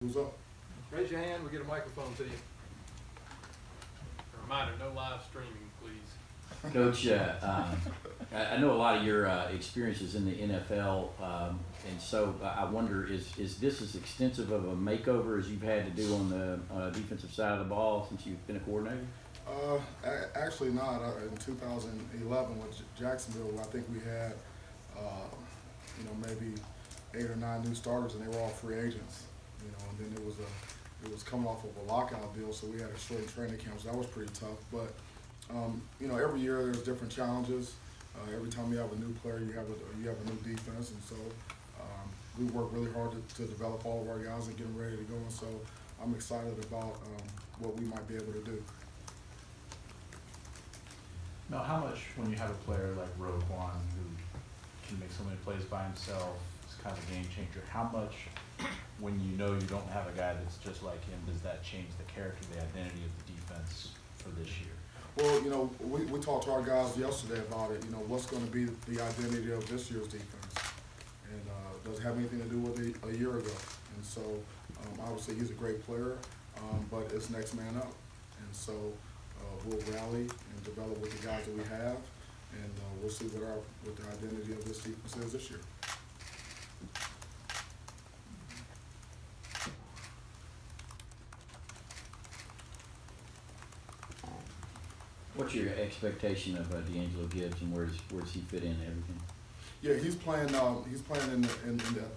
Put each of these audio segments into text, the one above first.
Who's up? Raise your hand, we get a microphone to you. A reminder, no live streaming, please. Coach, I know a lot of your experiences in the NFL, and so I wonder, is this as extensive of a makeover as you've had to do on the defensive side of the ball since you've been a coordinator? Actually not. In 2011 with Jacksonville, I think we had, maybe 8 or 9 new starters, and they were all free agents. And then it was coming off of a lockout deal, so we had a short training camp, so that was pretty tough. But every year there's different challenges. Every time you have a new player, you have a new defense, and so we work really hard to develop all of our guys and get them ready to go. And so I'm excited about what we might be able to do. Now, how much, when you have a player like Roquan who can make so many plays by himself, it's kind of a game changer, how much, when you know you don't have a guy that's just like him, does that change the character, the identity of the defense for this year? Well, we talked to our guys yesterday about it. What's going to be the identity of this year's defense, and does it have anything to do with it a year ago? And so, obviously, he's a great player, but it's next man up, and so we'll rally and develop with the guys that we have, and we'll see what the identity of this defense is this year. What's your expectation of D'Angelo Gibbs, and where does he fit in and everything? Yeah, he's playing. He's playing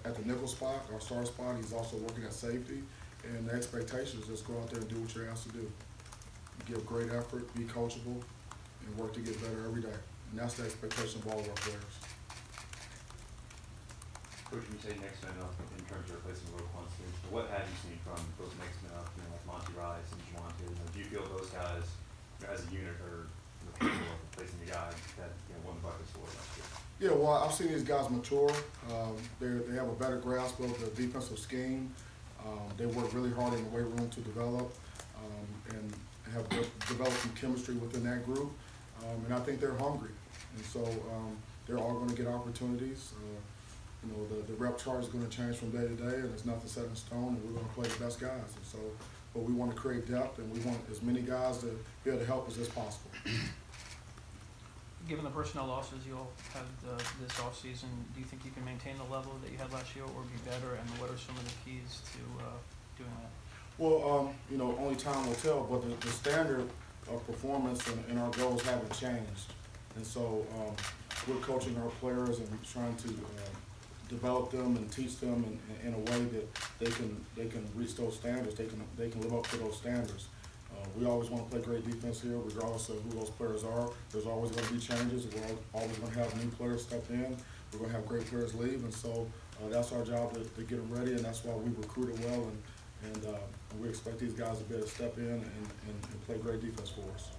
at the nickel spot, our star spot. He's also working at safety, and the expectation is just go out there and do what you're asked to do. Give great effort, be coachable, and work to get better every day. And that's the expectation of all of our players. Coach, when you say next man up in terms of replacing Roquan Smith, what have you seen from those next men up, like Monty Rice and Javante? Do you feel those guys, as a unit, are capable of replacing the guys that won the buckets for last year? Yeah, well, I've seen these guys mature. They have a better grasp of the defensive scheme. They work really hard in the weight room to develop and have developed some chemistry within that group. And I think they're hungry. And so they're all going to get opportunities. The rep chart is going to change from day to day, and it's nothing set in stone, and we're going to play the best guys. And so, but we want to create depth, and we want as many guys to be able to help us as possible. Given the personnel losses you'll have this offseason, do you think you can maintain the level that you had last year or be better, and what are some of the keys to doing that? Well, only time will tell, but the standard of performance and our goals haven't changed. And so we're coaching our players and trying to develop them and teach them in a way that they can reach those standards. They can live up to those standards. We always want to play great defense here, regardless of who those players are. There's always going to be changes. We're always going to have new players step in. We're going to have great players leave, and so that's our job to get them ready, and that's why we recruited well, and we expect these guys to be able to step in and play great defense for us.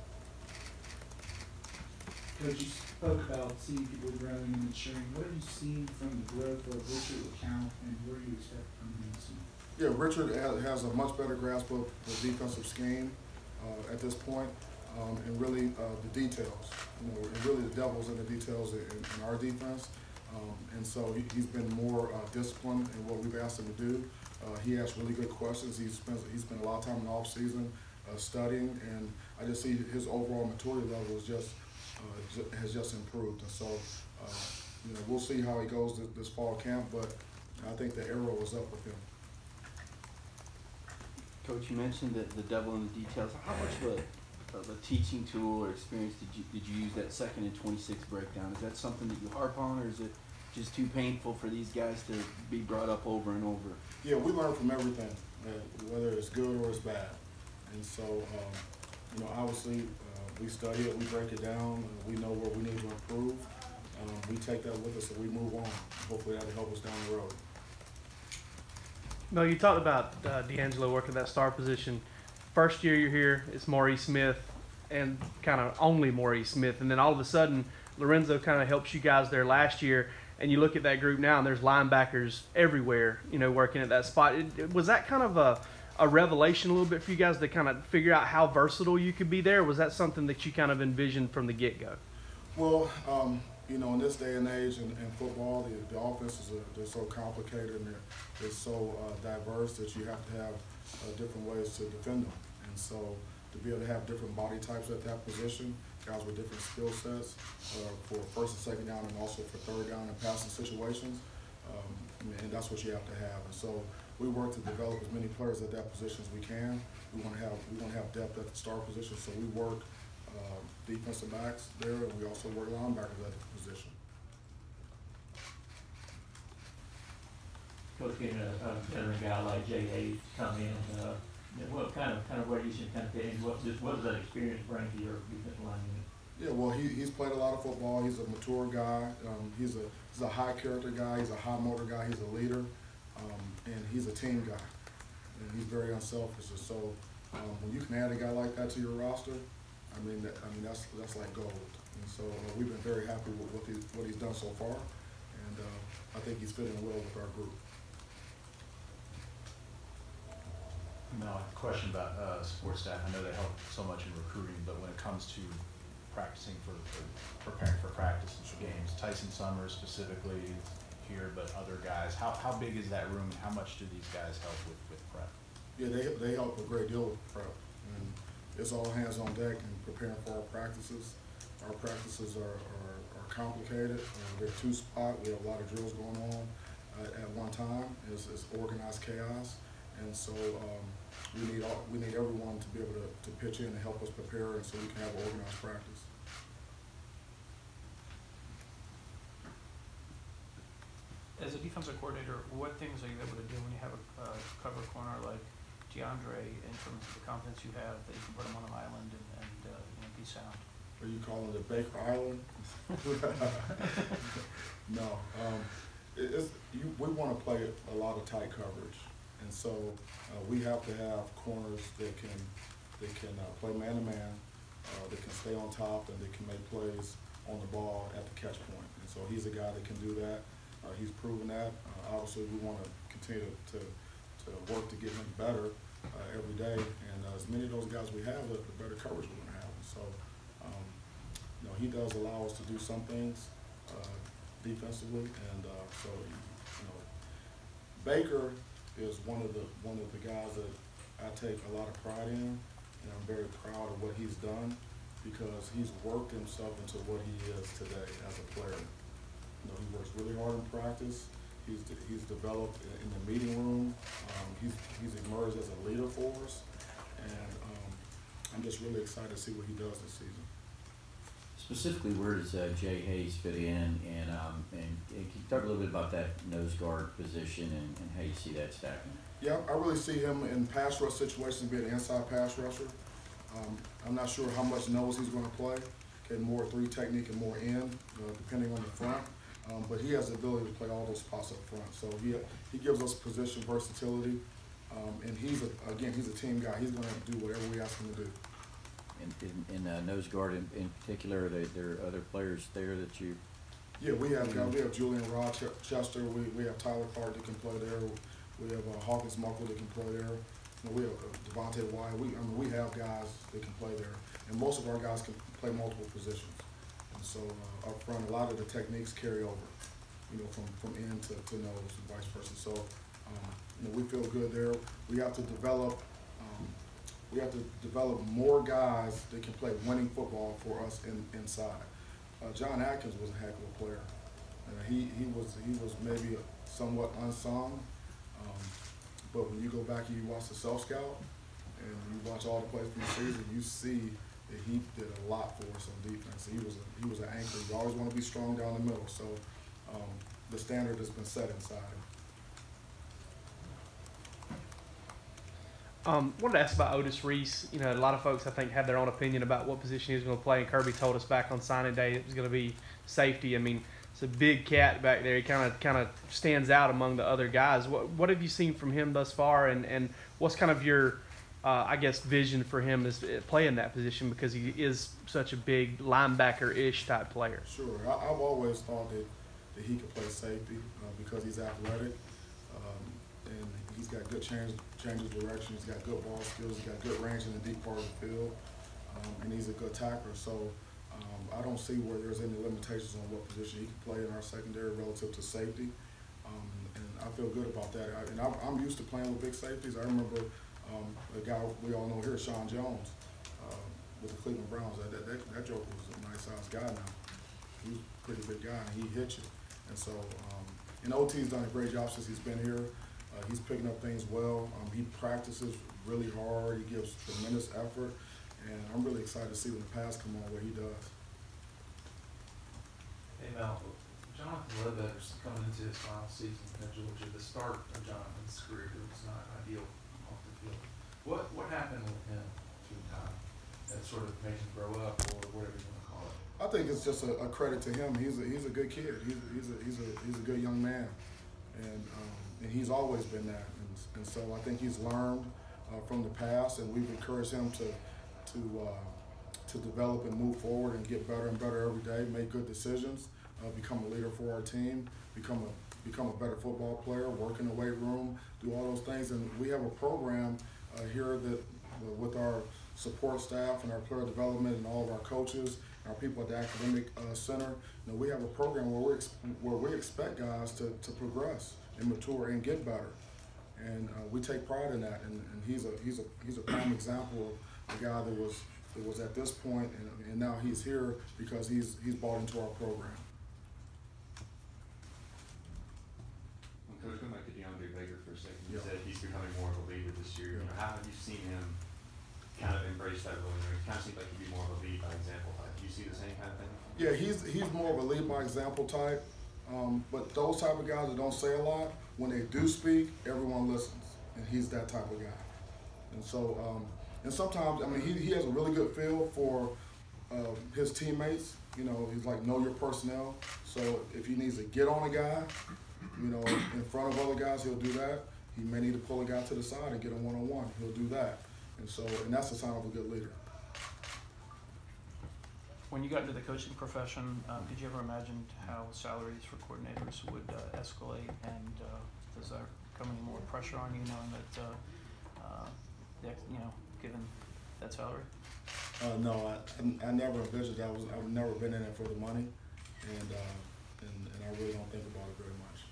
Coach, you spoke about seeing people growing and maturing. What have you seen from the growth of Richard LeCount, and where do you expect from him soon? Yeah, Richard has a much better grasp of the defensive scheme at this point, and really the details. And really the devil's in the details in our defense. And so he's been more disciplined in what we've asked him to do. He asks really good questions. He spent a lot of time in the off season studying, and I just see his overall maturity level is has just improved. And so we'll see how he goes this fall camp, but I think the arrow is up with him. Coach, you mentioned that the devil in the details. How much of a teaching tool or experience did you use that 2nd and 26 breakdown? Is that something that you harp on, or is it just too painful for these guys to be brought up over and over? Yeah, we learn from everything, whether it's good or it's bad. And so, obviously, we study it, we break it down, we know where we need to improve. We take that with us and we move on. Hopefully that'll help us down the road. Mel, you talked about D'Angelo working that star position. First year you're here, it's Maurice Smith and kind of only Maurice Smith. And then all of a sudden, Lorenzo kind of helps you guys there last year. And you look at that group now, and there's linebackers everywhere, working at that spot. Was that kind of a revelation a little bit for you guys to kind of figure out how versatile you could be there? Or was that something that you kind of envisioned from the get-go? Well, you know, in this day and age in football, the offenses they're so complicated and they're so diverse that you have to have different ways to defend them. And so to be able to have different body types at that position, guys with different skill sets for first and second down and also for third down and passing situations, and that's what you have to have. And so we work to develop as many players at that position as we can. We want to have depth at the star position, so we work defensive backs there, and we also work linebackers at the position. Coach, getting a veteran guy like Jay Hayes come in, what kind of where you should kind of fit in? What does that experience bring to your defensive line unit? Yeah, well, he's played a lot of football. He's a mature guy. He's a high character guy. He's a high motor guy. He's a leader, and he's a team guy. And he's very unselfish. And so when you can add a guy like that to your roster, I mean that's like gold. And so we've been very happy with what he's done so far, and I think he's fitting well with our group. Now, a question about support staff. I know they help so much in recruiting, but when it comes to practicing for preparing for practice and games, Tyson Summers specifically here, but other guys, how big is that room? How much do these guys help with prep? Yeah, they help a great deal with prep, and it's all hands on deck in preparing for our practices. Our practices are complicated. They're two-spot. We have a lot of drills going on at one time. It's organized chaos, and so we need everyone to be able to pitch in and help us prepare, and so we can have organized practice. As a defensive coordinator, what things are you able to do when you have a cover corner like DeAndre in terms of the confidence you have that you can put him on an island and be sound? Are you calling it Baker Island? No. We want to play a lot of tight coverage, and so we have to have corners that can play man to man, that can stay on top, and they can make plays on the ball at the catch point. And so he's a guy that can do that. He's proven that. Obviously, we want to continue to work to get him better every day, and as many of those guys we have, the better coverage we're going to have. And so, he does allow us to do some things defensively, and so Baker is one of the guys that I take a lot of pride in, and I'm very proud of what he's done because he's worked himself into what he is today as a player. He works really hard in practice. He's developed in the meeting room. He's emerged as a leader for us, and I'm just really excited to see what he does this season. Specifically, where does Jay Hayes fit in, and can you talk a little bit about that nose guard position and how you see that stacking? Yeah, I really see him in pass rush situations being an inside pass rusher. I'm not sure how much nose he's going to play. Okay, more 3 technique and more in, depending on the front. But he has the ability to play all those spots up front. So he gives us position versatility, and he's a team guy. He's going to do whatever we ask him to do. In nose guard in particular, are there other players there that you? Yeah, we have Julian Rochester. We have Tyler Clark that can play there. We have Hawkins Muckle that can play there. We have Devontae Wyatt. We have guys that can play there, and most of our guys can play multiple positions. And so up front, a lot of the techniques carry over, from end to nose and vice versa. So we feel good there. We have to develop. We have to develop more guys that can play winning football for us inside. John Atkins was a heck of a player. He was maybe somewhat unsung, but when you go back and you watch the self-scout and you watch all the plays from the season, you see that he did a lot for us on defense. He was an anchor. You always want to be strong down the middle. So the standard has been set inside him. Wanted to ask about Otis Reese. A lot of folks I think had their own opinion about what position he was going to play, and Kirby told us back on signing day it was going to be safety. I mean, it's a big cat back there. He kind of stands out among the other guys. What have you seen from him thus far, and what's kind of your vision for him as playing that position, because he is such a big linebacker-ish type player? Sure, I've always thought that he could play safety because he's athletic. And he's got good change of direction. He's got good ball skills. He's got good range in the deep part of the field, and he's a good tackler. So I don't see where there's any limitations on what position he can play in our secondary relative to safety. And I feel good about that. I'm used to playing with big safeties. I remember a guy we all know here, Sean Jones, with the Cleveland Browns. That joker was a nice-sized guy now. He was a pretty big guy, and he hit you. And so, and OT's done a great job since he's been here. He's picking up things well. He practices really hard. He gives tremendous effort. And I'm really excited to see when the pass come on what he does. Hey Mel, Jonathan Ledbetter's coming into his final season at Georgia. The start of Jonathan's career was not ideal off the field. What happened with him through time that sort of made him grow up, or whatever you want to call it? I think it's just a credit to him. He's a good kid. He's a good young man, and he's always been that. And so I think he's learned from the past, and we've encouraged him to develop and move forward and get better and better every day, make good decisions, become a leader for our team, become a better football player, work in the weight room, do all those things. And we have a program here that with our support staff and our player development and all of our coaches, our people at the academic center, we have a program where we expect guys to progress and mature and get better. And we take pride in that, and he's a prime example of a guy that was at this point, and now he's here because he's bought into our program. Coach, going back to DeAndre Baker for a second, you Yeah. said he's becoming more of a leader this year. How have you seen him kind of embrace that role? It kind of seems like he'd be more of a lead by example type. Do you see the same kind of thing? Yeah, he's more of a lead by example type, but those type of guys that don't say a lot, when they do speak, everyone listens, and he's that type of guy. And so, and sometimes, he has a really good feel for his teammates. He's like, know your personnel. So if he needs to get on a guy, in front of other guys, he'll do that. He may need to pull a guy to the side and get a one-on-one. He'll do that. And that's a sign of a good leader. When you got into the coaching profession, did you ever imagine how salaries for coordinators would escalate, and does that come any more pressure on you knowing that, given that salary? No, I never envisioned that. I've never been in it for the money, and I really don't think about it very much.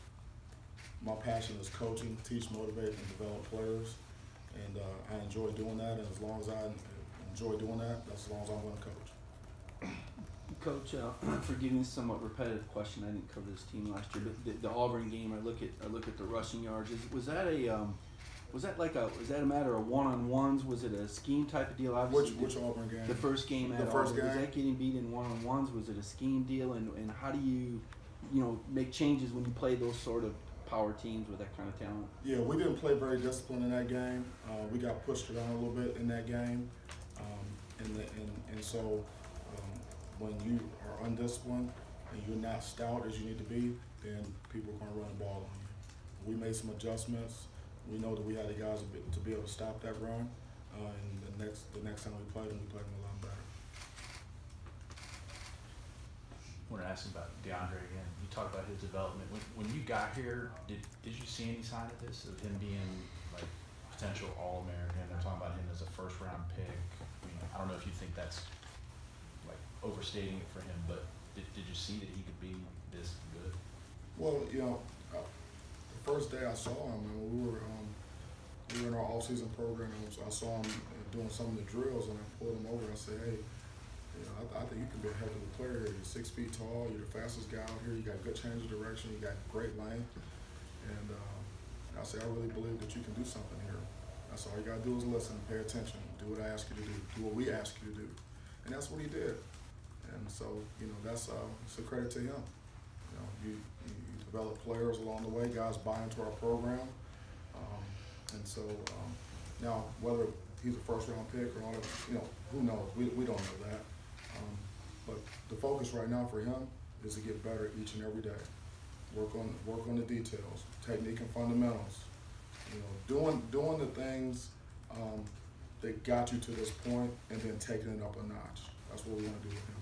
My passion is coaching, teach, motivate, and develop players, and I enjoy doing that. And as long as I enjoy doing that, that's as long as I'm going to coach. Coach, forgive me, somewhat repetitive question. I didn't cover this team last year, but the Auburn game, I look at the rushing yards. Was that a matter of one-on-ones? Was it a scheme type of deal? Obviously, Which Auburn game? the first game at first Auburn. game? Was that getting beat in one-on-ones? Was it a scheme deal? And how do you make changes when you play those sort of power teams with that kind of talent? Yeah, we didn't play very disciplined in that game. We got pushed around a little bit in that game, and so when you are undisciplined and you're not stout as you need to be, then people are going to run the ball on you. We made some adjustments. We know that we had the guys to be able to stop that run, and the next time we played them a lot better. I want to ask about DeAndre again. You talked about his development. When you got here, did you see any sign of this, of him being like potential All-American? They're talking about him as a first-round pick. I don't know if you think that's like overstating it for him, but did you see that he could be this good? Well, the first day I saw him, we were in our off-season program, and I saw him doing some of the drills, and I pulled him over. And I said, "Hey, I think you can be a heck of a player. You're 6 feet tall. You're the fastest guy out here. You got good change of direction. You got great length." And I said, "I really believe that you can do something here. That's all you got to do is listen, pay attention, do what I ask you to do what we ask you to do." And that's what he did. And so, that's it's a credit to him. You develop players along the way. Guys buy into our program. And so now whether he's a first-round pick or not, who knows? We don't know that. But the focus right now for him is to get better each and every day. Work on the details, technique and fundamentals. Doing the things that got you to this point, and then taking it up a notch. That's what we want to do with him.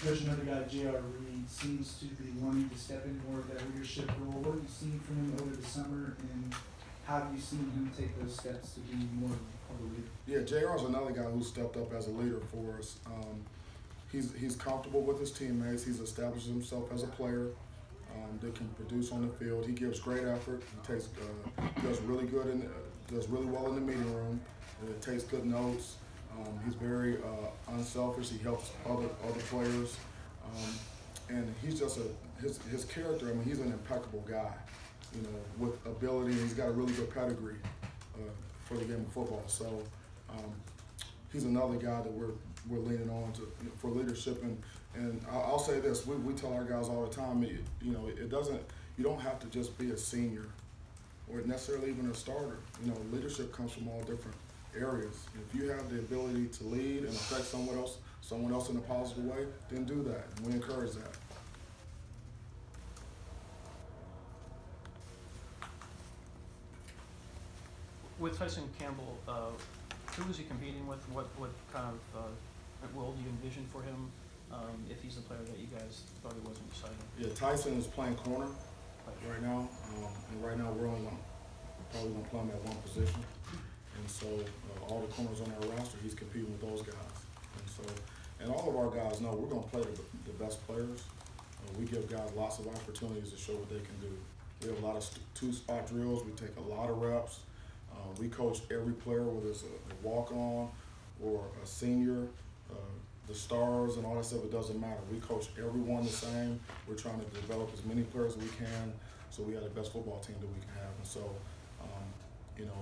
There's another guy, J.R. Reed, seems to be wanting to step in more of that leadership role. What have you seen from him over the summer, and how have you seen him take those steps to be more of a leader? Yeah, JR is another guy who stepped up as a leader for us. He's comfortable with his teammates. He's established himself as a player that can produce on the field. He gives great effort. He does really good does really well in the meeting room. Takes good notes. He's very unselfish. He helps other players, and he's just his character. I mean, he's an impeccable guy, you know, with ability. He's got a really good pedigree for the game of football. So he's another guy that we're leaning on for leadership. And I'll say this: we tell our guys all the time, you know, you don't have to just be a senior or necessarily even a starter. You know, leadership comes from all different areas. If you have the ability to lead and affect someone else in a positive way, then do that. And we encourage that. With Tyson Campbell, who is he competing with? What kind of role do you envision for him if he's the player that you guys thought he was when you signed him? Yeah, Tyson is playing corner right now, and right now we're probably going to play him at one position. And so all the corners on our roster, he's competing with those guys. And all of our guys know we're going to play the best players. We give guys lots of opportunities to show what they can do. We have a lot of two-spot drills. We take a lot of reps. We coach every player, whether it's a walk-on or a senior, the stars and all that stuff. It doesn't matter. We coach everyone the same. We're trying to develop as many players as we can, so we have the best football team that we can have. And so, you know,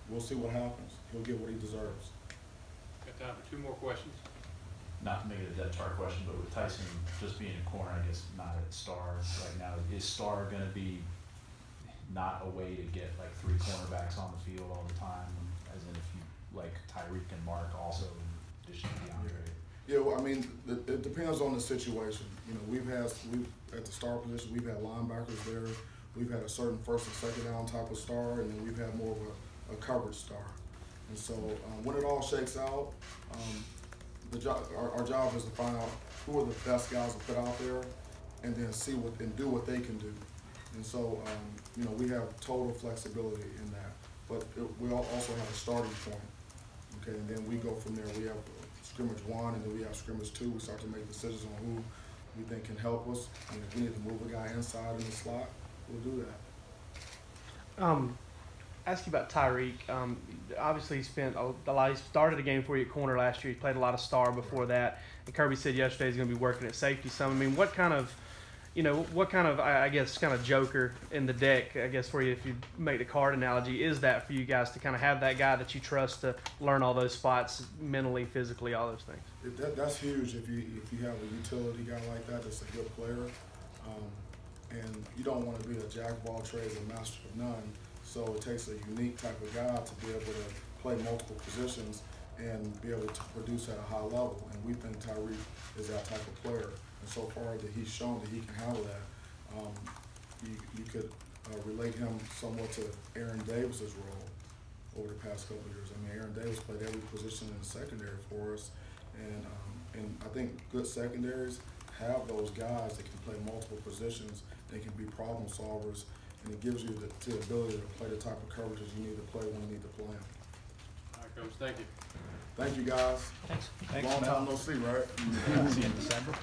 we'll see what happens. He'll get what he deserves. Got time for 2 more questions. Not to make it a dead tar question, but with Tyson just being a corner, I guess not at star right now, is star going to be not a way to get like 3 cornerbacks on the field all the time, as in if you like Tyreek and Mark also in addition to DeAndre? Yeah, well, I mean, it depends on the situation. You know, we've at the star position, we've had linebackers there. We've had a certain first and second down type of star, and then we've had more of a coverage star. And so when it all shakes out, our job is to find out who are the best guys to put out there, and then do what they can do. And so, you know, we have total flexibility in that, but we also have a starting point. Okay, and then we go from there. We have scrimmage 1, and then we have scrimmage 2. We start to make decisions on who we think can help us. And if we need to move a guy inside in the slot, we'll do that. Ask you about Tyreek. Obviously, he spent a lot. He started a game for you at corner last year. He played a lot of star before that. And Kirby said yesterday he's going to be working at safety some. I mean, what kind of, I guess, kind of joker in the deck, I guess, for you, if you make the card analogy, is that for you guys to kind of have that guy that you trust to learn all those spots mentally, physically, all those things? That's huge if you have a utility guy like that that's a good player. And you don't want to be a jack of all trades and master of none. So it takes a unique type of guy to be able to play multiple positions and be able to produce at a high level. And we think Tyreek is that type of player. And so far that he's shown that he can handle that, you could relate him somewhat to Aaron Davis's role over the past couple of years. I mean, Aaron Davis played every position in the secondary for us. And I think good secondaries have those guys that can play multiple positions. They can be problem solvers. And it gives you the ability to play the type of coverages you need to play when you need to play them. All right, Coach, thank you. Thank you, guys. Thanks. Long time no see, right? See you in December.